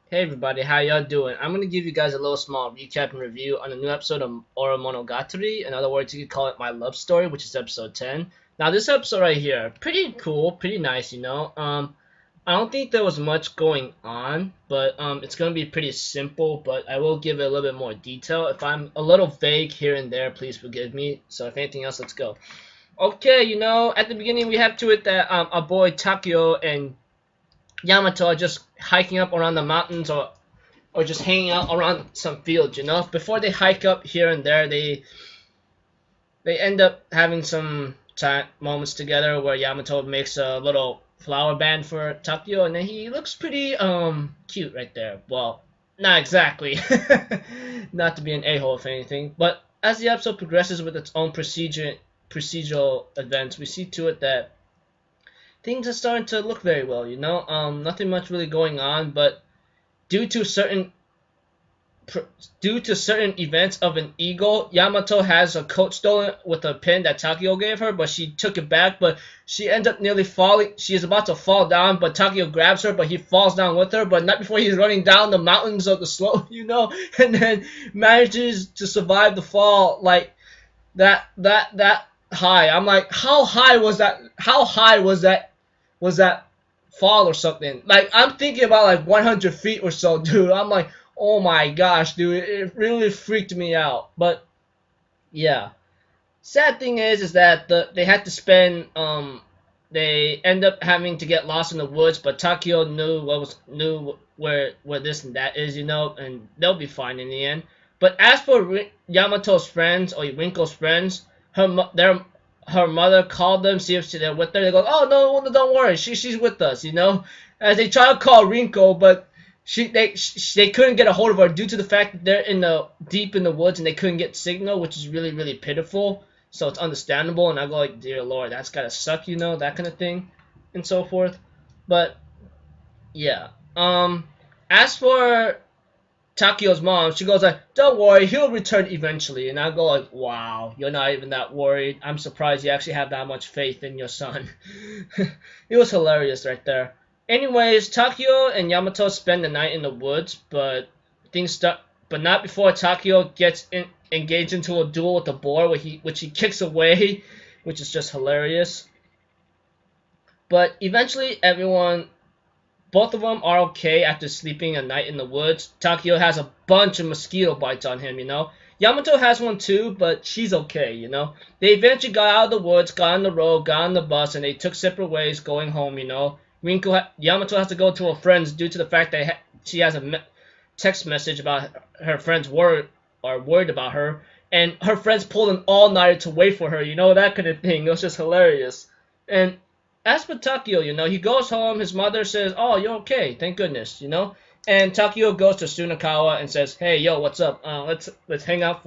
Hey everybody, how y'all doing? I'm gonna give you guys a little small recap and review on a new episode of Oro Monogatari. In other words, you could call it My Love Story, which is episode 10. Now this episode right here, pretty cool, pretty nice, you know. I don't think there was much going on, but it's gonna be pretty simple. But I will give it a little bit more detail. If I'm a little vague here and there, please forgive me. So if anything else, let's go. Okay, at the beginning we have to it that our boy Takeo and Yamato are just hiking up around the mountains or just hanging out around some fields, Before they hike up here and there, they end up having some time moments together where Yamato makes a little flower band for Takeo, and then he looks pretty cute right there. Well, not exactly, not to be an a-hole if anything, but as the episode progresses with its own procedural events, we see to it that things are starting to look very well. Nothing much really going on, but due to certain due to certain events of an eagle, Yamato has a coat stolen with a pin that Takeo gave her, but she took it back. But she ends up nearly falling. She is about to fall down, but Takeo grabs her, but he falls down with her, but not before he's running down the mountains of the slope, and then manages to survive the fall like that high. I'm like, how high was that? How high was that fall or something? Like, I'm thinking about like 100 feet or so, dude. I'm like, oh my gosh, dude, it really freaked me out. But yeah, sad thing is that they had to spend they end up having to get lost in the woods, but Takeo knew where this and that is, and they'll be fine in the end. But as for Yamato's friends or Rinko's friends, her mother called them, see if they're with her. They go, oh no, don't worry, she's with us. As they try to call Rinko, but they couldn't get a hold of her due to the fact that they're deep in the woods and they couldn't get signal, which is really really pitiful. So it's understandable, and I go like, dear Lord, that's gotta suck, that kind of thing, and so forth. But yeah, as for Takeo's mom, she goes like, don't worry, he'll return eventually, and I go like, wow, you're not even that worried. I'm surprised you actually have that much faith in your son. It was hilarious right there. Anyways, Takeo and Yamato spend the night in the woods, but things start, but not before Takeo gets engaged into a duel with the boar, which he kicks away, which is just hilarious. But eventually, both of them are okay after sleeping a night in the woods. Takeo has a bunch of mosquito bites on him. Yamato has one too, but she's okay. They eventually got out of the woods, got on the road, got on the bus, and they took separate ways going home. Yamato has to go to her friends due to the fact that she has a text message about her friends worried about her, and her friends pulled an all-nighter to wait for her, that kind of thing. It was just hilarious. And as for Takeo, he goes home, his mother says, oh, you're okay, thank goodness. And Takeo goes to Sunakawa and says, hey, yo, what's up? Let's hang out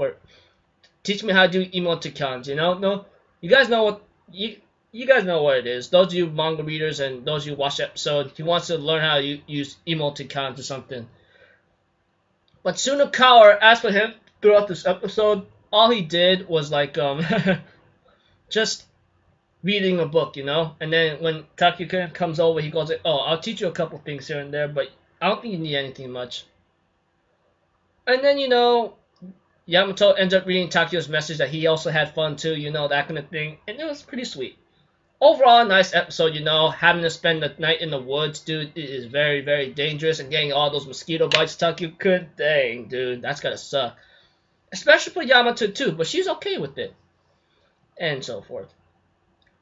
teach me how to do emoticons. No, you guys know what you guys know what it is. Those of you manga readers and those of you who watch the episode, he wants to learn how to use emoticons or something. But Sunakawa, as for him, throughout this episode, all he did was like just reading a book. And then when Takeo comes over, he goes like, oh, I'll teach you a couple things here and there, but I don't think you need anything much. And then, Yamato ends up reading Takeo's message that he also had fun too, that kind of thing. And it was pretty sweet. Overall, nice episode, having to spend the night in the woods, dude, it is very, very dangerous, and getting all those mosquito bites Takeo could, dang, dude, that's gotta suck. Especially for Yamato too, but she's okay with it. And so forth.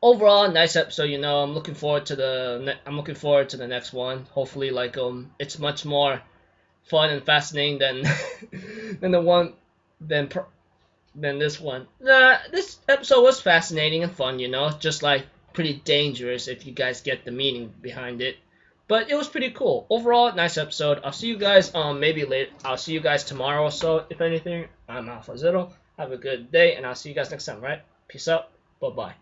Overall, nice episode, I'm looking forward to the next one. Hopefully, like, it's much more fun and fascinating than than the one than than this one. This episode was fascinating and fun, just like pretty dangerous if you guys get the meaning behind it. But it was pretty cool. Overall, nice episode. I'll see you guys maybe later. I'll see you guys tomorrow or so, if anything. I'm Alpha Zero. Have a good day, and I'll see you guys next time, right? Peace out. Bye-bye.